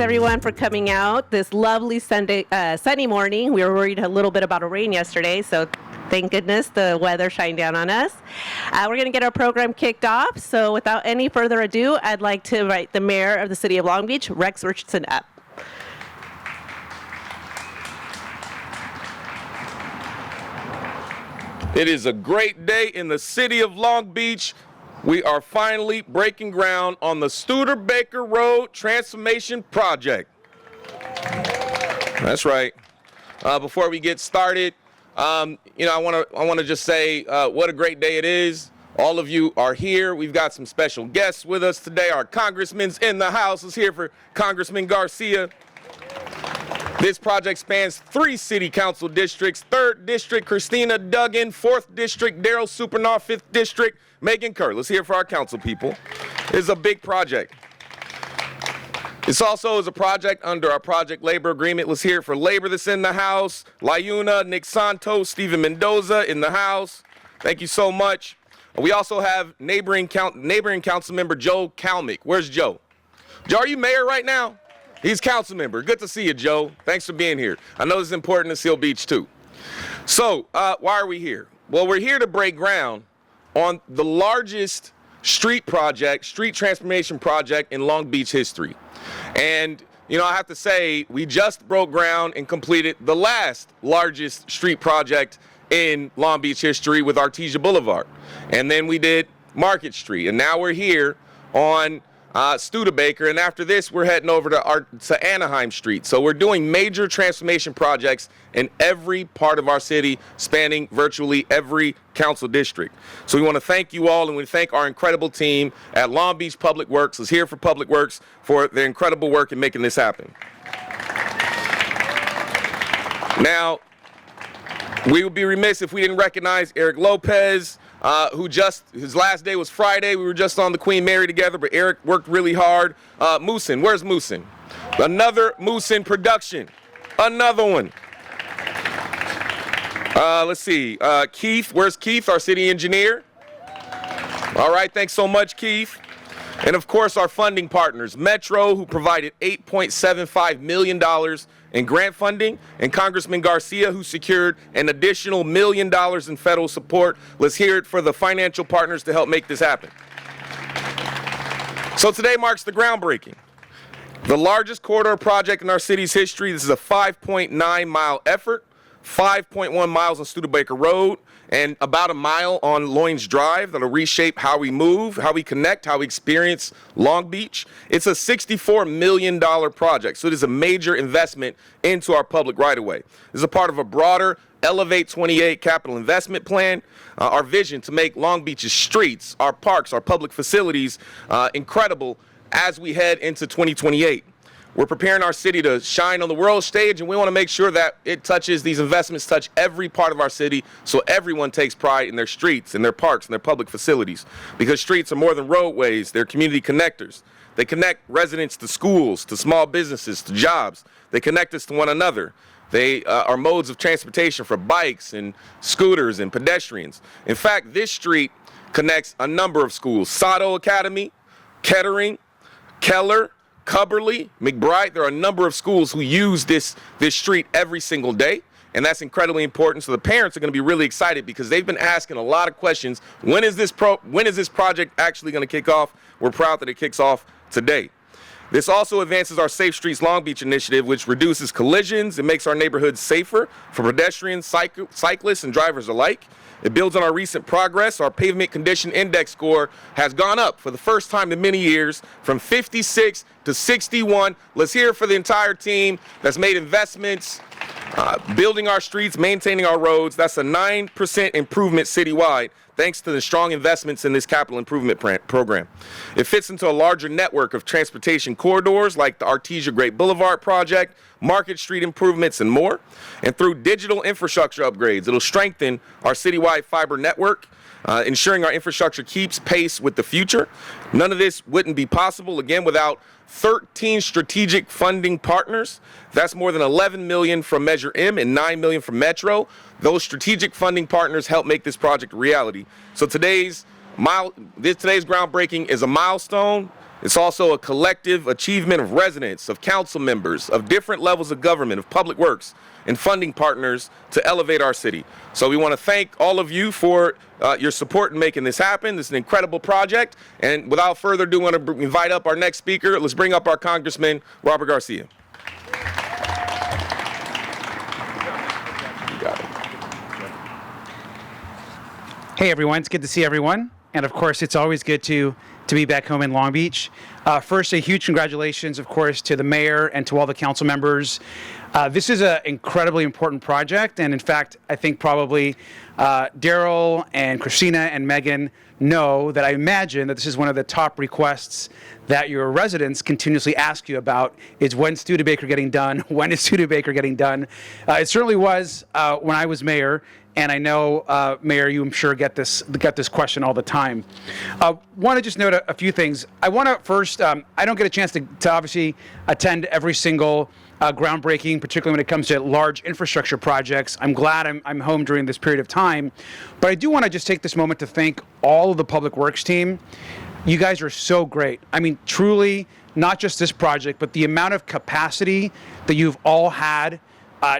everyone for coming out this lovely sunny morning. We were worried a little bit about a rain yesterday, so thank goodness the weather shined down on us. We're going to get our program kicked off. So without any further ado, I'd like to invite the mayor of the city of Long Beach, Rex Richardson, up. It is a great day in the city of Long Beach. We are finally breaking ground on the Studebaker Road Transformation Project. That's right. Before we get started, I want to just say what a great day it is. All of you are here. We've got some special guests with us today. Our congressman's in the house. Is here for Congressman Garcia. This project spans 3 city council districts: 3rd District, Christina Duggan; 4th District, Daryl Supernaw; 5th District, Megan Kerr. Let's hear it for our council people. It's a big project. This also is a project under our project labor agreement. Let's hear it for labor that's in the house. Layuna, Nick Santos, Stephen Mendoza in the house. Thank you so much. We also have neighboring council member Joe Kalmick. Where's Joe? Joe, are you mayor right now? He's council member. Good to see you, Joe. Thanks for being here. I know it's important to Seal Beach, too. So, why are we here? Well, we're here to break ground on the largest street transformation project in Long Beach history. And, I have to say, we just broke ground and completed the last largest street project in Long Beach history with Artesia Boulevard. And then we did Market Street. And now we're here on Studebaker, and after this we're heading over to Anaheim Street. So we're doing major transformation projects in every part of our city, spanning virtually every council district. So we want to thank you all, and we thank our incredible team at Long Beach Public Works. Let's hear for Public Works for their incredible work in making this happen. Now, we would be remiss if we didn't recognize Eric Lopez, his last day was Friday. We were just on the Queen Mary together, but Eric worked really hard. Moosin, where's Moosin? Another Moosin production. Another one. Let's see. Keith, where's Keith, our city engineer? All right, thanks so much, Keith. And of course, our funding partners, Metro, who provided $8.75 million in grant funding, and Congressman Garcia, who secured an additional $1 million in federal support. Let's hear it for the financial partners to help make this happen. So today marks the groundbreaking. The largest corridor project in our city's history. This is a 5.9-mile effort, 5.1 miles on Studebaker Road, and about a mile on Loynes Drive that'll reshape how we move, how we connect, how we experience Long Beach. It's a $64 million project, so it is a major investment into our public right-of-way. This is a part of a broader Elevate 28 capital investment plan. Our vision to make Long Beach's streets, our parks, our public facilities incredible as we head into 2028. We're preparing our city to shine on the world stage, and we want to make sure that these investments touch every part of our city, so everyone takes pride in their streets, in their parks, and their public facilities. Because streets are more than roadways, they're community connectors. They connect residents to schools, to small businesses, to jobs. They connect us to one another. They are modes of transportation for bikes and scooters and pedestrians. In fact, this street connects a number of schools: Sato Academy, Kettering, Keller, Cubberley, McBride. There are a number of schools who use this street every single day, and that's incredibly important. So the parents are going to be really excited because they've been asking a lot of questions. When is this project actually going to kick off? We're proud that it kicks off today. This also advances our Safe Streets Long Beach initiative, which reduces collisions and makes our neighborhoods safer for pedestrians, cyclists, and drivers alike. It builds on our recent progress. Our pavement condition index score has gone up for the first time in many years, from 56 to 61. Let's hear it for the entire team that's made investments, building our streets, maintaining our roads. That's a 9% improvement citywide, thanks to the strong investments in this capital improvement program. It fits into a larger network of transportation corridors like the Artesia Great Boulevard project, Market Street improvements, and more. And through digital infrastructure upgrades, it'll strengthen our citywide fiber network, ensuring our infrastructure keeps pace with the future. None of this wouldn't be possible, again, without 13 strategic funding partners. That's more than $11 million from Measure M and $9 million from Metro. Those strategic funding partners help make this project a reality. So today's groundbreaking is a milestone. It's also a collective achievement of residents, of council members, of different levels of government, of public works, and funding partners to elevate our city. So we want to thank all of you for your support in making this happen. This is an incredible project. And without further ado, I want to invite up our next speaker. Let's bring up our Congressman, Robert Garcia. Hey everyone, it's good to see everyone. And of course, it's always good to be back home in Long Beach. First, a huge congratulations, of course, to the mayor and to all the council members. This is an incredibly important project. And in fact, I think probably Daryl and Christina and Megan know that I imagine that this is one of the top requests that your residents continuously ask you about is when's Studebaker getting done? When is Studebaker getting done? It certainly was when I was mayor. And I know, Mayor, you I'm sure get this question all the time. Want to just note a few things. I want to first, I don't get a chance to obviously attend every single groundbreaking, particularly when it comes to large infrastructure projects. I'm glad I'm home during this period of time. But I do want to just take this moment to thank all of the Public Works team. You guys are so great. I mean, truly, not just this project, but the amount of capacity that you've all had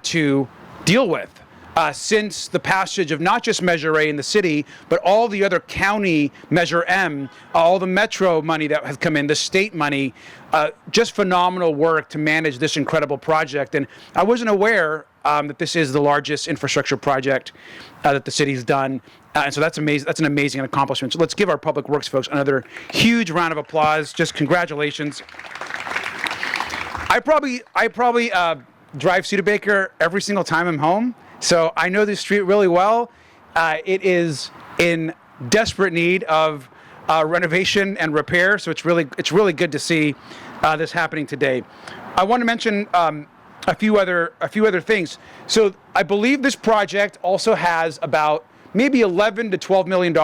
to deal with. Since the passage of not just Measure A in the city, but all the other county Measure M, all the metro money that has come in, the state money, just phenomenal work to manage this incredible project. And I wasn't aware that this is the largest infrastructure project that the city's done. And so that's amazing. That's an amazing accomplishment. So let's give our Public Works folks another huge round of applause. Just congratulations. I probably drive Studebaker every single time I'm home. So I know this street really well. It is in desperate need of renovation and repair. So it's really good to see this happening today. I want to mention a few other things. So I believe this project also has about maybe $11 to $12 million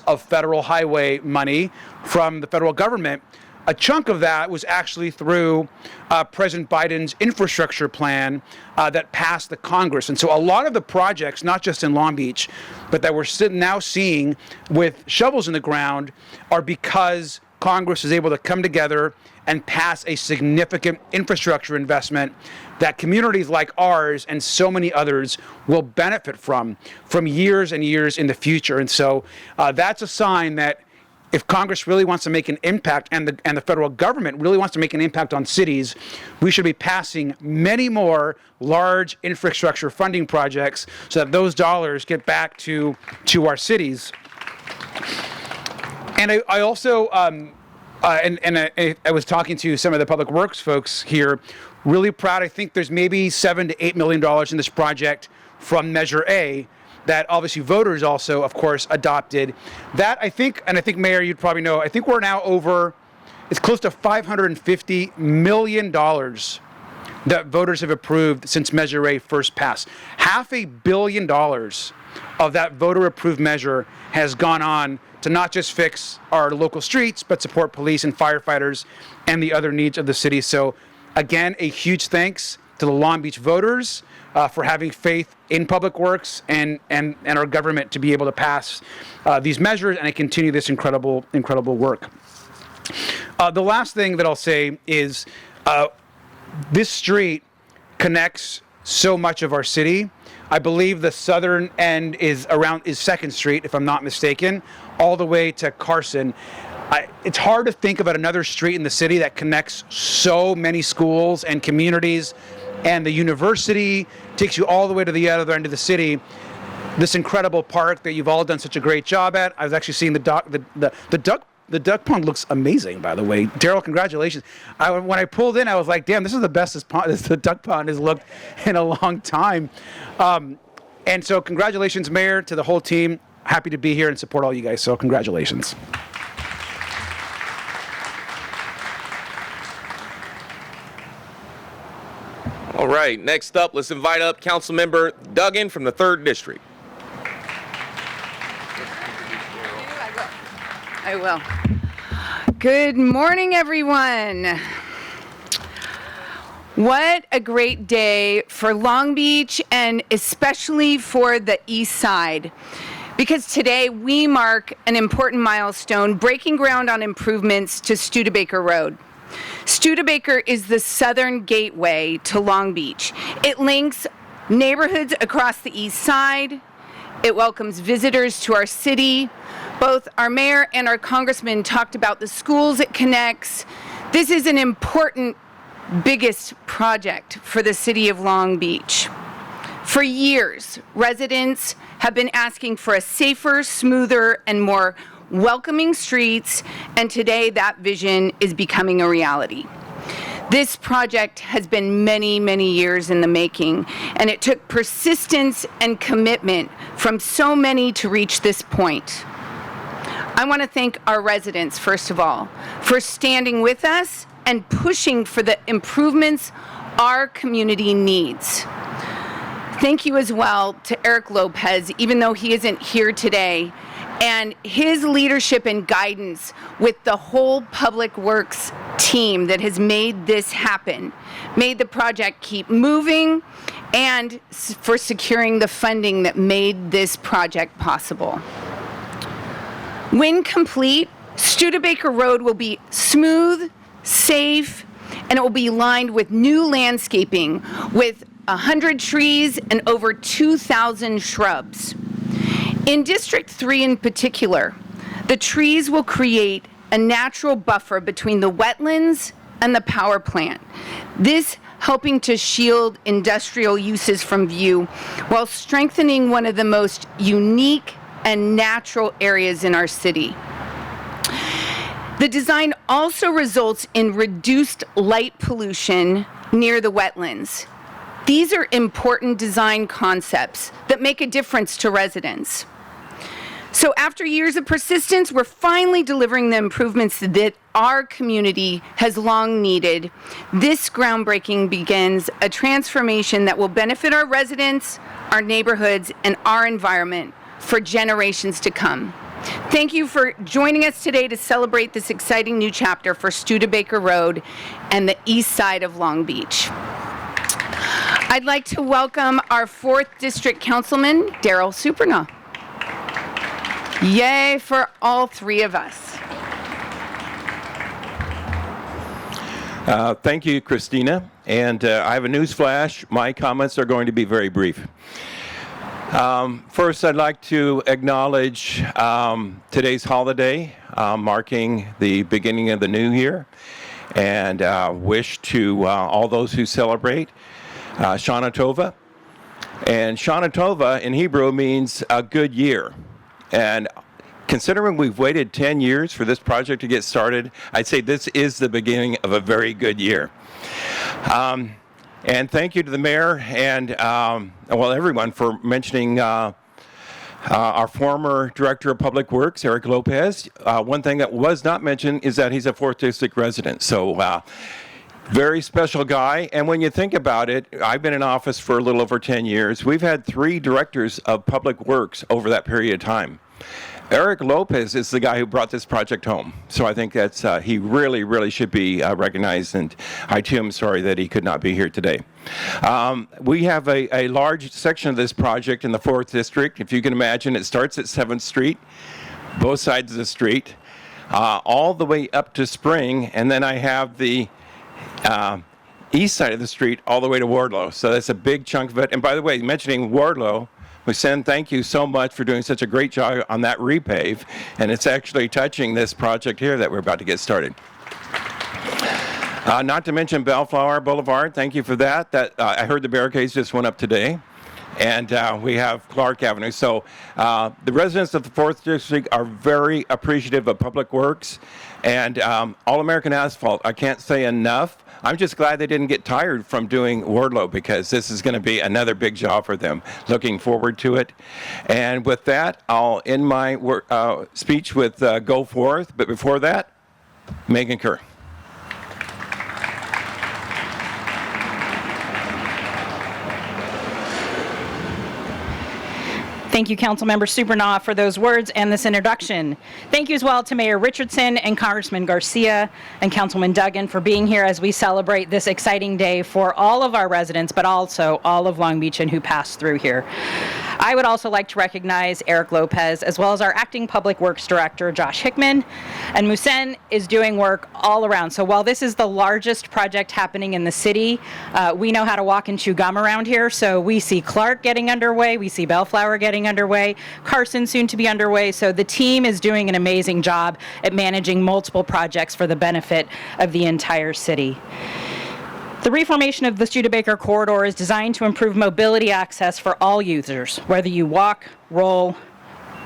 of federal highway money from the federal government. A chunk of that was actually through President Biden's infrastructure plan that passed the Congress. And so a lot of the projects, not just in Long Beach, but that we're now seeing with shovels in the ground are because Congress is able to come together and pass a significant infrastructure investment that communities like ours and so many others will benefit from years and years in the future. And so that's a sign that if Congress really wants to make an impact and the federal government really wants to make an impact on cities, we should be passing many more large infrastructure funding projects so that those dollars get back to our cities. And I also, I was talking to some of the Public Works folks here, really proud. I think there's maybe $7 to $8 million in this project from Measure A that obviously voters also, of course, adopted. That I think, Mayor, you'd probably know, I think we're now over, it's close to $550 million that voters have approved since Measure A first passed. $500 million of that voter-approved measure has gone on to not just fix our local streets, but support police and firefighters and the other needs of the city. So again, a huge thanks to the Long Beach voters for having faith in Public Works and our government to be able to pass these measures and to continue this incredible work. The last thing that I'll say is this street connects so much of our city. I believe the southern end is 2nd Street, if I'm not mistaken, all the way to Carson. It's hard to think about another street in the city that connects so many schools and communities, and the university takes you all the way to the other end of the city. This incredible park that you've all done such a great job at. I was actually seeing the duck pond looks amazing, by the way. Daryl, congratulations. When I pulled in, I was like, damn, this is the best the duck pond has looked in a long time. And so congratulations, Mayor, to the whole team. Happy to be here and support all you guys. So congratulations. All right, next up, let's invite up Councilmember Duggan from the 3rd District. I will. Good morning, everyone. What a great day for Long Beach and especially for the East Side. because today we mark an important milestone, breaking ground on improvements to Studebaker Road. Studebaker is the southern gateway to Long Beach. It links neighborhoods across the east side. It welcomes visitors to our city. Both our mayor and our congressman talked about the schools it connects. This is an important, biggest project for the city of Long Beach. For years, residents have been asking for a safer, smoother, and more welcoming streets, and today that vision is becoming a reality. This project has been many, many years in the making, and it took persistence and commitment from so many to reach this point. I want to thank our residents, first of all, for standing with us and pushing for the improvements our community needs. Thank you as well to Eric Lopez, even though he isn't here today, and his leadership and guidance with the whole Public Works team that has made this happen, made the project keep moving, and for securing the funding that made this project possible. When complete, Studebaker Road will be smooth, safe, and it will be lined with new landscaping with 100 trees and over 2,000 shrubs. In District 3 in particular, the trees will create a natural buffer between the wetlands and the power plant. This helping to shield industrial uses from view while strengthening one of the most unique and natural areas in our city. The design also results in reduced light pollution near the wetlands. These are important design concepts that make a difference to residents. So after years of persistence, we're finally delivering the improvements that our community has long needed. This groundbreaking begins a transformation that will benefit our residents, our neighborhoods, and our environment for generations to come. Thank you for joining us today to celebrate this exciting new chapter for Studebaker Road and the east side of Long Beach. I'd like to welcome our 4th District Councilman, Daryl Supernaw. Yay for all 3 of us. Thank you, Christina. And I have a news flash. My comments are going to be very brief. First, I'd like to acknowledge today's holiday, marking the beginning of the new year, and wish to all those who celebrate Shana Tova. And Shana Tova in Hebrew means a good year. And considering we've waited 10 years for this project to get started, I'd say this is the beginning of a very good year. And thank you to the mayor and, everyone for mentioning our former Director of Public Works, Eric Lopez. One thing that was not mentioned is that he's a 4th District resident. So very special guy. And when you think about it, I've been in office for a little over 10 years. We've had 3 directors of Public Works over that period of time. Eric Lopez is the guy who brought this project home. So I think that's he really, really should be recognized. And I too am sorry that he could not be here today. We have a large section of this project in the 4th District. If you can imagine, it starts at 7th Street, both sides of the street, all the way up to Spring. And then I have the east side of the street all the way to Wardlow. So that's a big chunk of it. And by the way, mentioning Wardlow, Hussein, thank you so much for doing such a great job on that repave. And it's actually touching this project here that we're about to get started. Not to mention Bellflower Boulevard. Thank you for that. I heard the barricades just went up today. And we have Clark Avenue. So the residents of the 4th District are very appreciative of Public Works and All-American Asphalt. I can't say enough. I'm just glad they didn't get tired from doing Wardlow because this is going to be another big job for them. Looking forward to it. And with that, I'll end my speech with Go Forth. But before that, Megan Kerr. Thank you, Councilmember Supernaw, for those words and this introduction. Thank you as well to Mayor Richardson and Congressman Garcia and Councilman Duggan for being here as we celebrate this exciting day for all of our residents, but also all of Long Beach and who pass through here. I would also like to recognize Eric Lopez, as well as our acting Public Works Director, Josh Hickman. And Musen is doing work all around. So while this is the largest project happening in the city, we know how to walk and chew gum around here. So we see Clark getting underway, we see Bellflower getting underway, Carson soon to be underway. So the team is doing an amazing job at managing multiple projects for the benefit of the entire city. The reformation of the Studebaker corridor is designed to improve mobility access for all users, whether you walk, roll,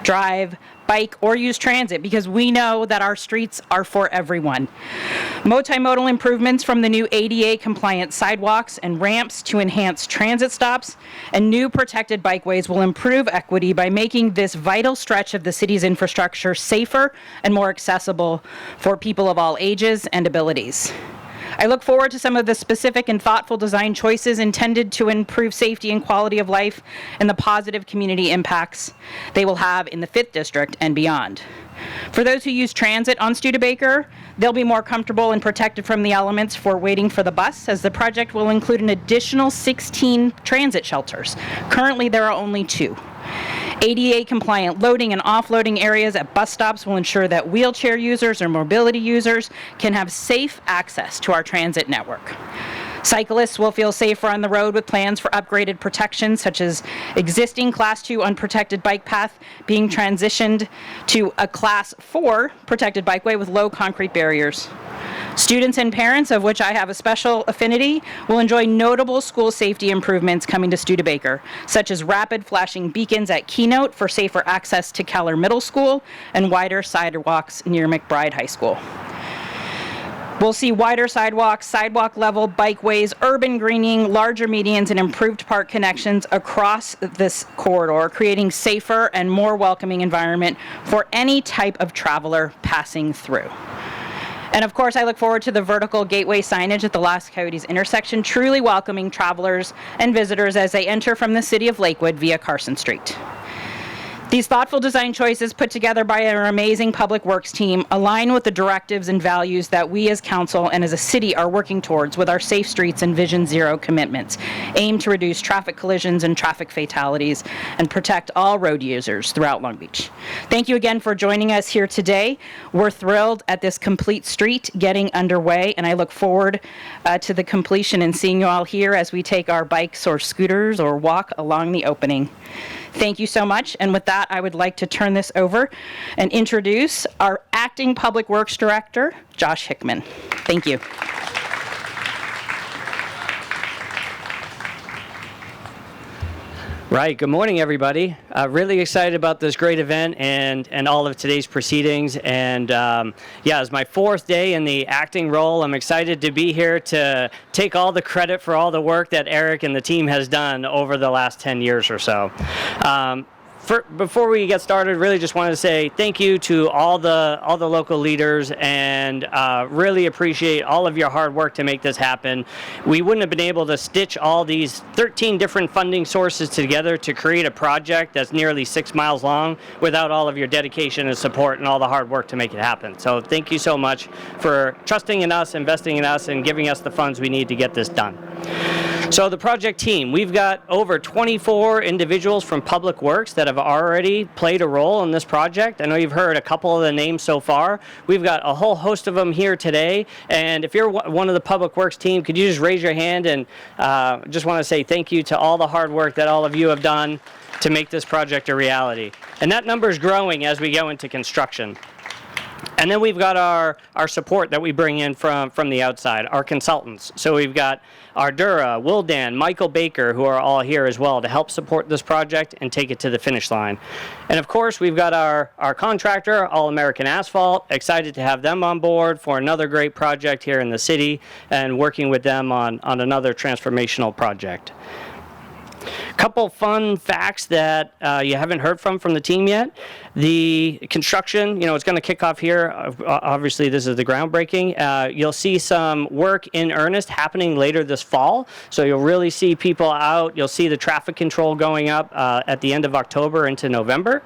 drive, bike, or use transit, because we know that our streets are for everyone. Multimodal improvements from the new ADA-compliant sidewalks and ramps to enhance transit stops and new protected bikeways will improve equity by making this vital stretch of the city's infrastructure safer and more accessible for people of all ages and abilities. I look forward to some of the specific and thoughtful design choices intended to improve safety and quality of life and the positive community impacts they will have in the 5th District and beyond. For those who use transit on Studebaker, they'll be more comfortable and protected from the elements for waiting for the bus, as the project will include an additional 16 transit shelters. Currently, there are only 2. ADA-compliant loading and offloading areas at bus stops will ensure that wheelchair users or mobility users can have safe access to our transit network. Cyclists will feel safer on the road with plans for upgraded protections, such as existing Class 2 unprotected bike path being transitioned to a Class 4 protected bikeway with low concrete barriers. Students and parents, of which I have a special affinity, will enjoy notable school safety improvements coming to Studebaker, such as rapid flashing beacons at Keynote for safer access to Keller Middle School and wider sidewalks near McBride High School. We'll see wider sidewalks, sidewalk-level bikeways, urban greening, larger medians, and improved park connections across this corridor, creating safer and more welcoming environment for any type of traveler passing through. And of course, I look forward to the vertical gateway signage at the Las Coyotes intersection, truly welcoming travelers and visitors as they enter from the city of Lakewood via Carson Street. These thoughtful design choices put together by our amazing public works team align with the directives and values that we as council and as a city are working towards with our Safe Streets and Vision Zero commitments, aimed to reduce traffic collisions and traffic fatalities and protect all road users throughout Long Beach. Thank you again for joining us here today. We're thrilled at this complete street getting underway, and I look forward to the completion and seeing you all here as we take our bikes or scooters or walk along the opening. Thank you so much. And with that, I would like to turn this over and introduce our acting Public Works Director, Josh Hickman. Thank you. Right. Good morning, everybody. Really excited about this great event and all of today's proceedings. And yeah, it's my 4th day in the acting role. I'm excited to be here to take all the credit for all the work that Eric and the team has done over the last 10 years or so. Before we get started, really just wanted to say thank you to all the local leaders and really appreciate all of your hard work to make this happen. We wouldn't have been able to stitch all these 13 different funding sources together to create a project that's nearly 6 miles long without all of your dedication and support and all the hard work to make it happen. So thank you so much for trusting in us, investing in us, and giving us the funds we need to get this done. So the project team, we've got over 24 individuals from Public Works that have already played a role in this project. I know you've heard a couple of the names so far. We've got a whole host of them here today. And if you're one of the Public Works team, could you just raise your hand? And just want to say thank you to all the hard work that all of you have done to make this project a reality. And that number is growing as we go into construction. And then we've got our support that we bring in from the outside, our consultants. So we've got Ardura, Wildan, Michael Baker, who are all here as well to help support this project and take it to the finish line. And of course, we've got our contractor, All American Asphalt, excited to have them on board for another great project here in the city and working with them on another transformational project. Couple fun facts that you haven't heard from the team yet. The construction, it's going to kick off here. Obviously, this is the groundbreaking. You'll see some work in earnest happening later this fall. So you'll really see people out. You'll see the traffic control going up at the end of October into November.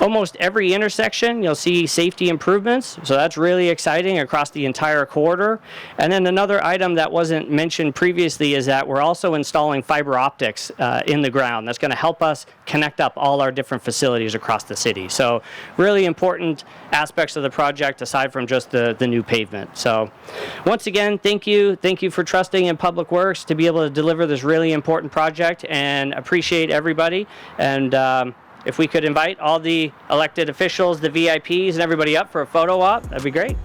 Almost every intersection, you'll see safety improvements, so that's really exciting across the entire corridor. And then another item that wasn't mentioned previously is that we're also installing fiber optics in the ground. That's going to help us connect up all our different facilities across the city. So really important aspects of the project aside from just the new pavement. So once again, thank you. Thank you for trusting in Public Works to be able to deliver this really important project, and appreciate everybody. And if we could invite all the elected officials, the VIPs, and everybody up for a photo op, that'd be great.